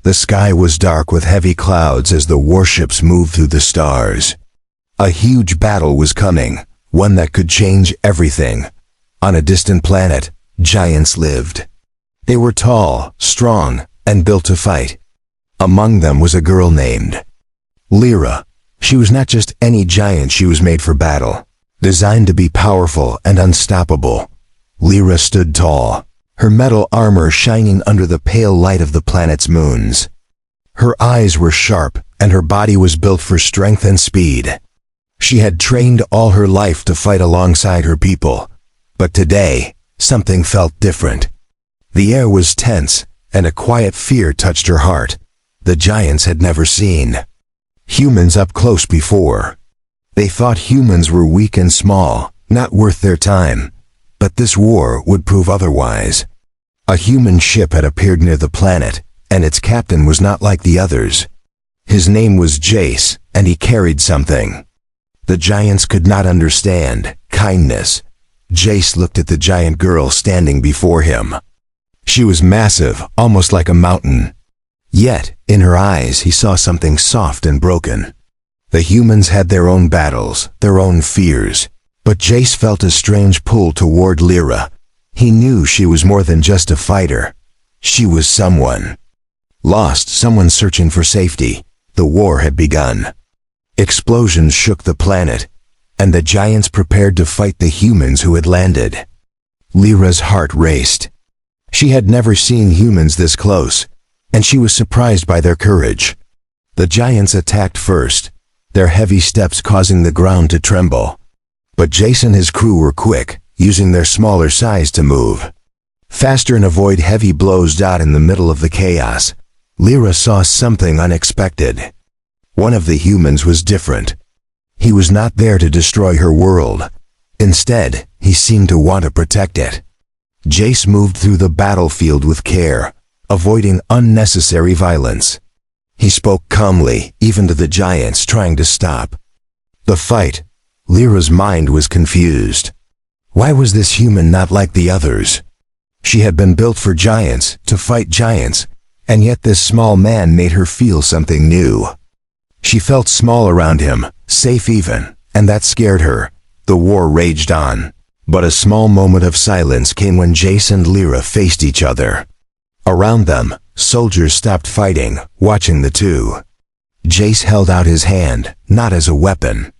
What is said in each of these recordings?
The sky was dark with heavy clouds as the warships moved through the stars. A huge battle was coming, one that could change everything. On a distant planet, giants lived. They were tall, strong, and built to fight. Among them was a girl named Lira. She was not just any giant, she was made for battle, designed to be powerful and unstoppable. Lira stood tall, her metal armor shining under the pale light of the planet's moons. Her eyes were sharp, and her body was built for strength and speed. She had trained all her life to fight alongside her people. But today, something felt different. The air was tense, and a quiet fear touched her heart. The giants had never seen humans up close before. They thought humans were weak and small, not worth their time. But this war would prove otherwise. A human ship had appeared near the planet, and its captain was not like the others. His name was Jace, and he carried something the giants could not understand: kindness. Jace looked at the giant girl standing before him. She was massive, almost like a mountain. Yet, in her eyes he saw something soft and broken. The humans had their own battles, their own fears. But Jace felt a strange pull toward Lira. He knew she was more than just a fighter. She was someone lost, someone searching for safety. The war had begun. Explosions shook the planet, and the giants prepared to fight the humans who had landed. Lira's heart raced. She had never seen humans this close, and she was surprised by their courage. The giants attacked first, their heavy steps causing the ground to tremble. But Jace and his crew were quick, using their smaller size to move faster and avoid heavy blows. In the middle of the chaos, Lira saw something unexpected. One of the humans was different. He was not there to destroy her world. Instead, he seemed to want to protect it. Jace moved through the battlefield with care, avoiding unnecessary violence. He spoke calmly, even to the giants trying to stop the fight. Lira's mind was confused. Why was this human not like the others? She had been built for giants, to fight giants, and yet this small man made her feel something new. She felt small around him, safe even, and that scared her. The war raged on, but a small moment of silence came when Jace and Lira faced each other. Around them, soldiers stopped fighting, watching the two. Jace held out his hand, not as a weapon,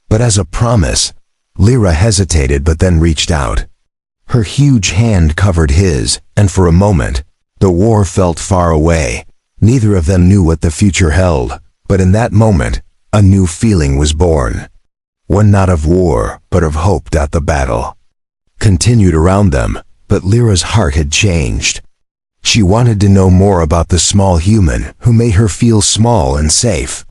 but as a promise. Lira hesitated but then reached out. Her huge hand covered his, and for a moment, the war felt far away. Neither of them knew what the future held, but in that moment, a new feeling was born. One not of war, but of hope. The battle continued around them, but Lira's heart had changed. She wanted to know more about the small human who made her feel small and safe.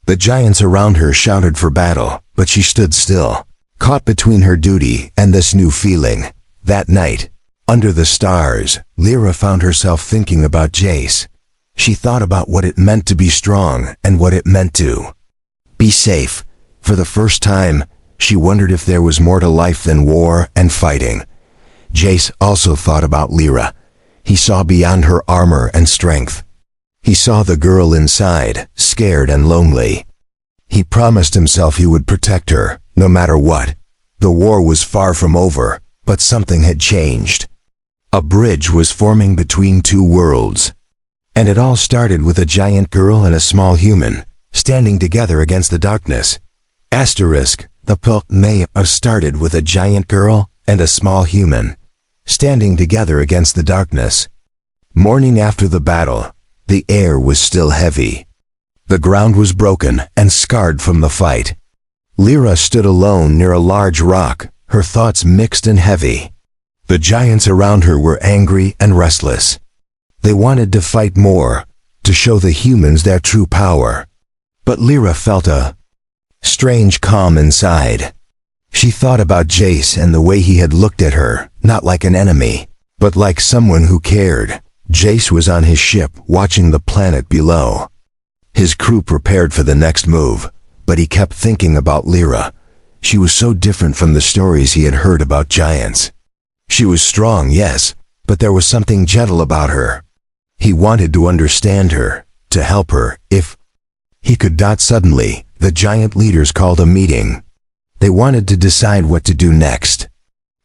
The giants around her shouted for battle, but she stood still, caught between her duty and this new feeling. That night, under the stars, Lira found herself thinking about Jace. She thought about what it meant to be strong and what it meant to be safe. For the first time, she wondered if there was more to life than war and fighting. Jace also thought about Lira. He saw beyond her armor and strength. He saw the girl inside, scared and lonely. He promised himself he would protect her, no matter what. The war was far from over, but something had changed. A bridge was forming between two worlds. And it all started with a giant girl and a small human, standing together against the darkness. The plot may have started with a giant girl and a small human, standing together against the darkness. Morning after the battle, the air was still heavy. The ground was broken and scarred from the fight. Lira stood alone near a large rock, her thoughts mixed and heavy. The giants around her were angry and restless. They wanted to fight more, to show the humans their true power. But Lira felt a strange calm inside. She thought about Jace and the way he had looked at her, not like an enemy, but like someone who cared. Jace was on his ship, watching the planet below. His crew prepared for the next move, but he kept thinking about Lira. She was so different from the stories he had heard about giants. She was strong, yes, but there was something gentle about her. He wanted to understand her, to help her, if he could. Suddenly, the giant leaders called a meeting. They wanted to decide what to do next.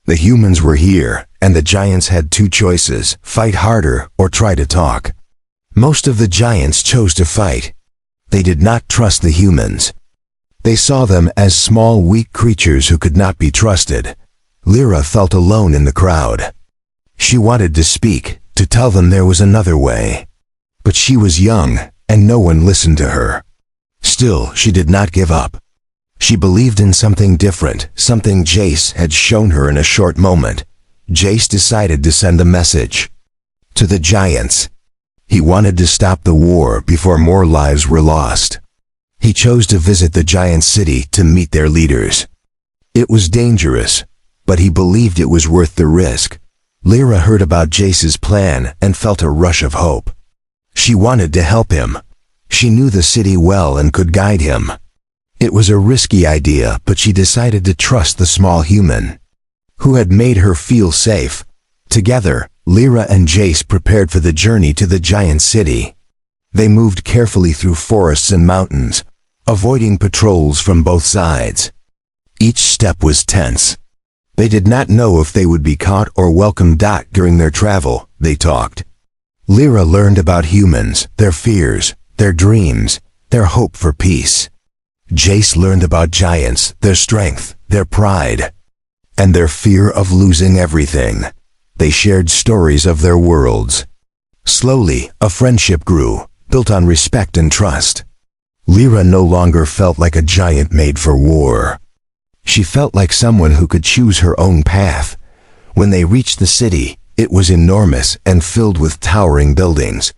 The humans were here, and the giants had two choices: fight harder or try to talk. Most of the giants chose to fight. They did not trust the humans. They saw them as small, weak creatures who could not be trusted. Lira felt alone in the crowd. She wanted to speak, to tell them there was another way. But she was young, and no one listened to her. Still, she did not give up. She believed in something different, something Jace had shown her in a short moment. Jace decided to send a message to the giants. He wanted to stop the war before more lives were lost. He chose to visit the giant city to meet their leaders. It was dangerous, but he believed it was worth the risk. Lira heard about Jace's plan and felt a rush of hope. She wanted to help him. She knew the city well and could guide him. It was a risky idea, but she decided to trust the small human who had made her feel safe. Together, Lira and Jace prepared for the journey to the giant city. They moved carefully through forests and mountains, avoiding patrols from both sides. Each step was tense. They did not know if they would be caught or welcomed. During their travel, they talked. Lira learned about humans, their fears, their dreams, their hope for peace. Jace learned about giants, their strength, their pride, and their fear of losing everything. They shared stories of their worlds. Slowly, a friendship grew, built on respect and trust. Lira no longer felt like a giant made for war. She felt like someone who could choose her own path. When they reached the city, it was enormous and filled with towering buildings.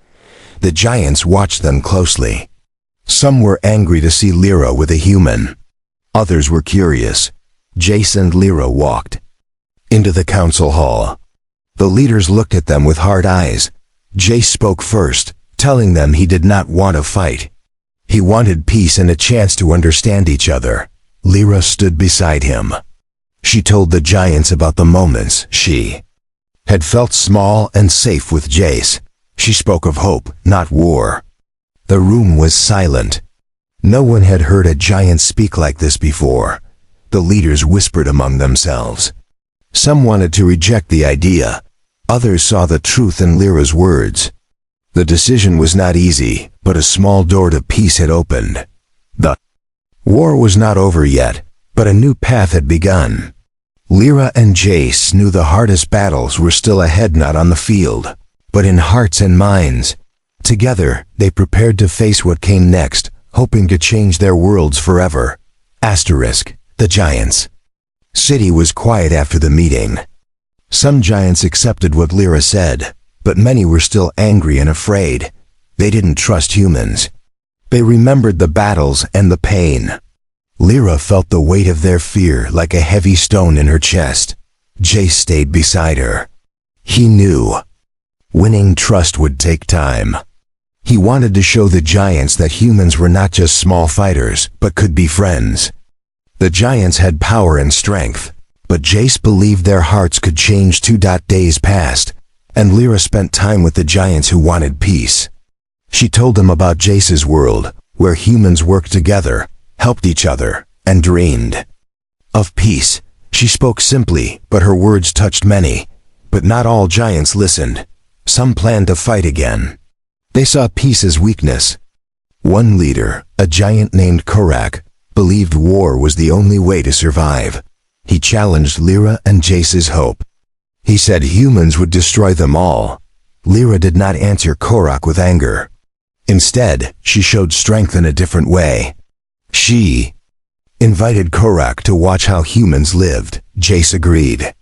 The giants watched them closely. Some were angry to see Lira with a human. Others were curious. Jace and Lira walked into the council hall. The leaders looked at them with hard eyes. Jace spoke first, telling them he did not want to fight. He wanted peace and a chance to understand each other. Lira stood beside him. She told the giants about the moments she had felt small and safe with Jace. She spoke of hope, not war. The room was silent. No one had heard a giant speak like this before. The leaders whispered among themselves. Some wanted to reject the idea. Others saw the truth in Lira's words. The decision was not easy, but a small door to peace had opened. The war was not over yet, but a new path had begun. Lira and Jace knew the hardest battles were still ahead, not on the field, but in hearts and minds. Together, they prepared to face what came next, hoping to change their worlds forever. The giants' city was quiet after the meeting. Some giants accepted what Lira said, but many were still angry and afraid. They didn't trust humans. They remembered the battles and the pain. Lira felt the weight of their fear like a heavy stone in her chest. Jace stayed beside her. He knew winning trust would take time. He wanted to show the giants that humans were not just small fighters, but could be friends. The giants had power and strength, but Jace believed their hearts could change. Days passed, and Lira spent time with the giants who wanted peace. She told them about Jace's world, where humans worked together, helped each other, and dreamed of peace. She spoke simply, but her words touched many. But not all giants listened. Some planned to fight again. They saw peace as weakness. One leader, a giant named Korak, believed war was the only way to survive. He challenged Lira and Jace's hope. He said humans would destroy them all. Lira did not answer Korak with anger. Instead, she showed strength in a different way. She invited Korak to watch how humans lived. Jace agreed.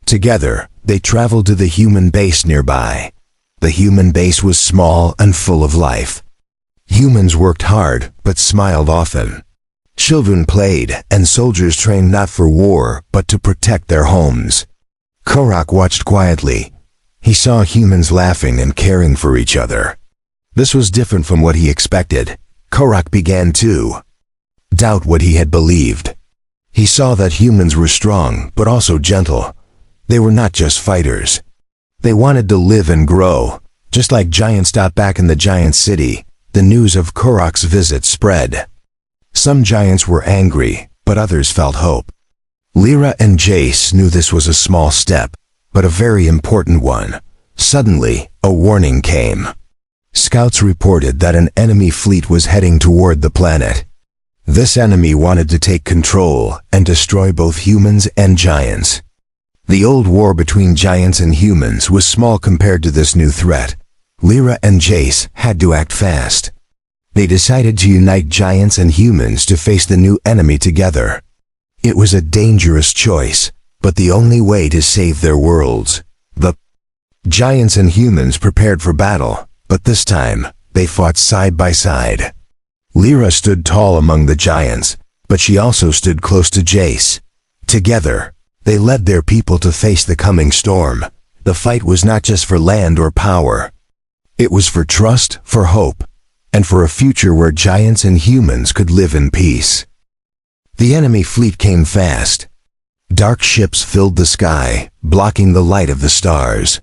Together, they traveled to the human base nearby. The human base was small and full of life. Humans worked hard, but smiled often. Children played, and soldiers trained not for war, but to protect their homes. Korak watched quietly. He saw humans laughing and caring for each other. This was different from what he expected. Korak began to doubt what he had believed. He saw that humans were strong, but also gentle. They were not just fighters. They wanted to live and grow, Just like giants. Back in the giant city, the news of Korok's visit spread. Some giants were angry, but others felt hope. Lira and Jace knew this was a small step, but a very important one. Suddenly, a warning came. Scouts reported that an enemy fleet was heading toward the planet. This enemy wanted to take control and destroy both humans and giants. The old war between giants and humans was small compared to this new threat. Lira and Jace had to act fast. They decided to unite giants and humans to face the new enemy together. It was a dangerous choice, but the only way to save their worlds. The giants and humans prepared for battle, but this time, they fought side by side. Lira stood tall among the giants, but she also stood close to Jace. Together, they led their people to face the coming storm. The fight was not just for land or power. It was for trust, for hope, and for a future where giants and humans could live in peace. The enemy fleet came fast. Dark ships filled the sky, blocking the light of the stars.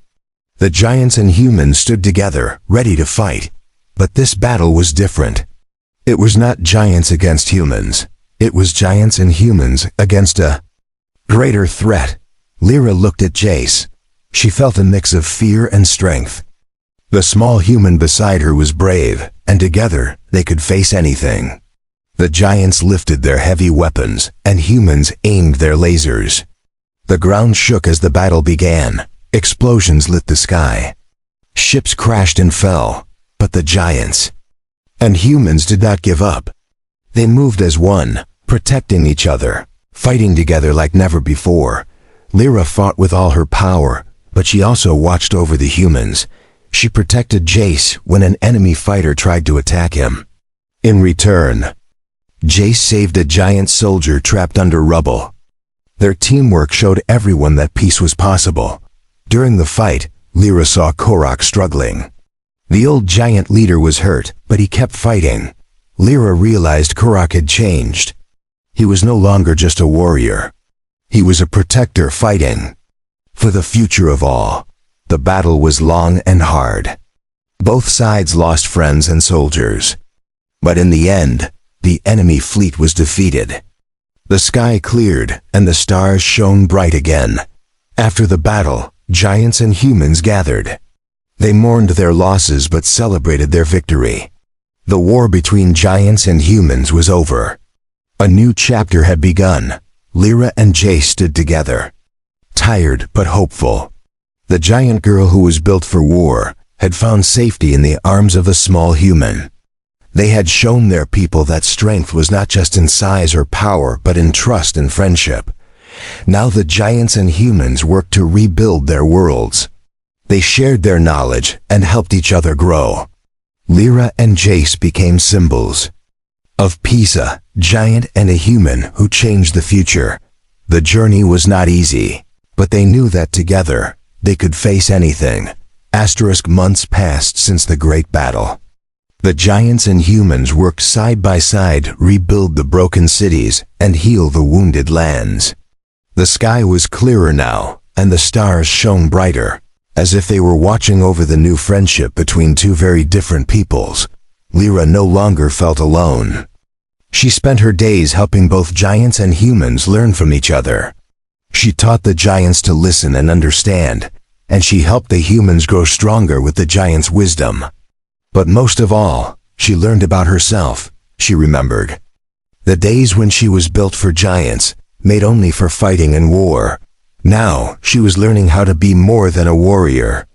The giants and humans stood together, ready to fight. But this battle was different. It was not giants against humans. It was giants and humans against a greater threat. Lira looked at Jace. She felt a mix of fear and strength. The small human beside her was brave, and together they could face anything. The giants lifted their heavy weapons, and humans aimed their lasers. The ground shook as the battle began. Explosions lit the sky. Ships crashed and fell, but the giants and humans did not give up. They moved as one, protecting each other, fighting together like never before. Lira fought with all her power, but she also watched over the humans. She protected Jace when an enemy fighter tried to attack him. In return, Jace saved a giant soldier trapped under rubble. Their teamwork showed everyone that peace was possible. During the fight, Lira saw Korok struggling. The old giant leader was hurt, but he kept fighting. Lira realized Korok had changed. He was no longer just a warrior. He was a protector fighting for the future of all. The battle was long and hard. Both sides lost friends and soldiers. But in the end, the enemy fleet was defeated. The sky cleared, and the stars shone bright again. After the battle, giants and humans gathered. They mourned their losses but celebrated their victory. The war between giants and humans was over. A new chapter had begun. Lira and Jace stood together, tired but hopeful. The giant girl who was built for war had found safety in the arms of a small human. They had shown their people that strength was not just in size or power, but in trust and friendship. Now the giants and humans worked to rebuild their worlds. They shared their knowledge and helped each other grow. Lira and Jace became symbols of peace, a giant and a human who changed the future. The journey was not easy, but they knew that together they could face anything. Months passed since the great battle. The giants and humans worked side by side, rebuild the broken cities and heal the wounded lands. The sky was clearer now, and the stars shone brighter, as if they were watching over the new friendship between two very different peoples. Lira no longer felt alone. She spent her days helping both giants and humans learn from each other. She taught the giants to listen and understand, and she helped the humans grow stronger with the giants' wisdom. But most of all, she learned about herself. She remembered the days when she was built for giants, made only for fighting and war. Now, she was learning how to be more than a warrior.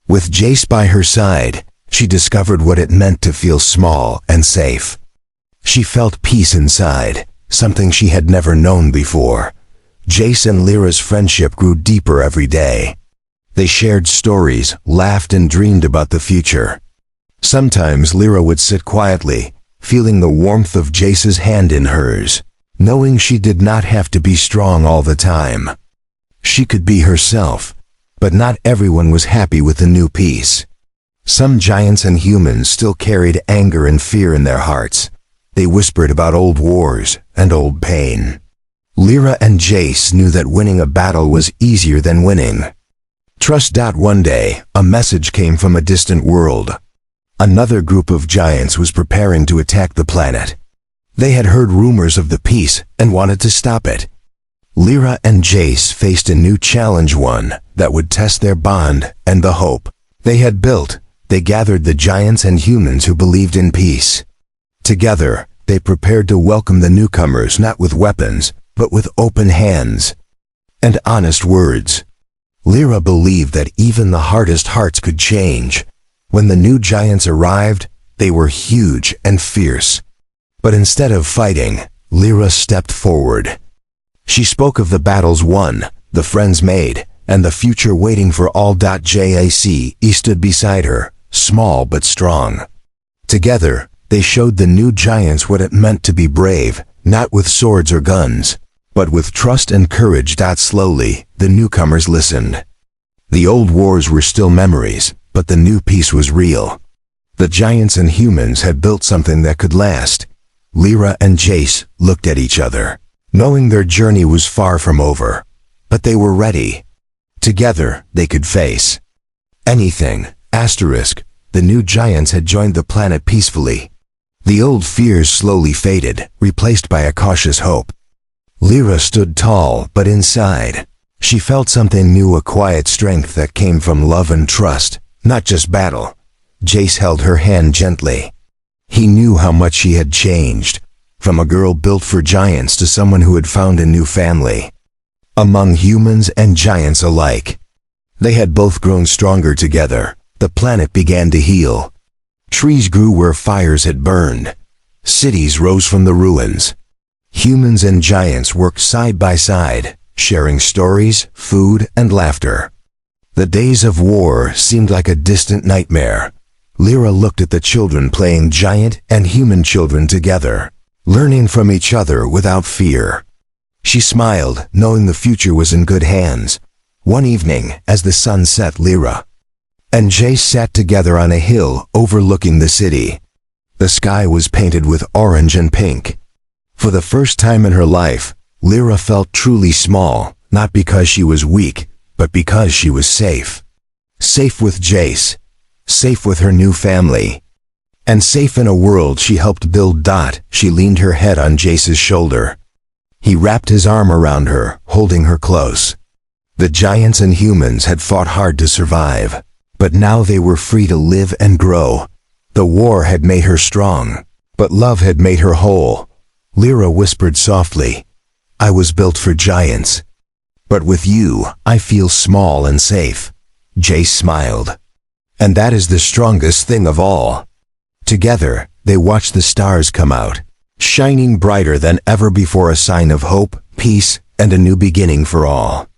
With Jace by her side, she discovered what it meant to feel small and safe. She felt peace inside, something she had never known before. Jace and Lira's friendship grew deeper every day. They shared stories, laughed, and dreamed about the future. Sometimes Lira would sit quietly, feeling the warmth of Jace's hand in hers, knowing she did not have to be strong all the time. She could be herself, but not everyone was happy with the new peace. Some giants and humans still carried anger and fear in their hearts. They whispered about old wars and old pain. Lira and Jace knew that winning a battle was easier than winning. Trust. One day, a message came from a distant world. Another group of giants was preparing to attack the planet. They had heard rumors of the peace and wanted to stop it. Lira and Jace faced a new challenge, one that would test their bond and the hope they had built. They gathered the giants and humans who believed in peace. Together, they prepared to welcome the newcomers, not with weapons, but with open hands and honest words. Lira believed that even the hardest hearts could change. When the new giants arrived, they were huge and fierce. But instead of fighting, Lira stepped forward. She spoke of the battles won, the friends made, and the future waiting for all. Jace stood beside her, small but strong. Together, they showed the new giants what it meant to be brave, not with swords or guns, but with trust and courage. Slowly, the newcomers listened. The old wars were still memories, but the new peace was real. The giants and humans had built something that could last. Lira and Jace looked at each other, knowing their journey was far from over, but they were ready. Together, they could face anything. The new giants had joined the planet peacefully. The old fears slowly faded, replaced by a cautious hope. Lira stood tall, but inside, she felt something new, a quiet strength that came from love and trust, not just battle. Jace held her hand gently. He knew how much she had changed, from a girl built for giants to someone who had found a new family. Among humans and giants alike, they had both grown stronger together. The planet began to heal. Trees grew where fires had burned. Cities rose from the ruins. Humans and giants worked side by side, sharing stories, food, and laughter. The days of war seemed like a distant nightmare. Lira looked at the children playing, giant and human children together, learning from each other without fear. She smiled, knowing the future was in good hands. One evening, as the sun set, Lira and Jace sat together on a hill overlooking the city. The sky was painted with orange and pink. For the first time in her life, Lira felt truly small, not because she was weak, but because she was safe. Safe with Jace, safe with her new family, and safe in a world she helped build. She leaned her head on Jace's shoulder. He wrapped his arm around her, holding her close. The giants and humans had fought hard to survive, but now they were free to live and grow. The war had made her strong, but love had made her whole. Lira whispered softly, "I was built for giants, but with you, I feel small and safe." Jace smiled. "And that is the strongest thing of all." Together, they watched the stars come out, shining brighter than ever before, a sign of hope, peace, and a new beginning for all.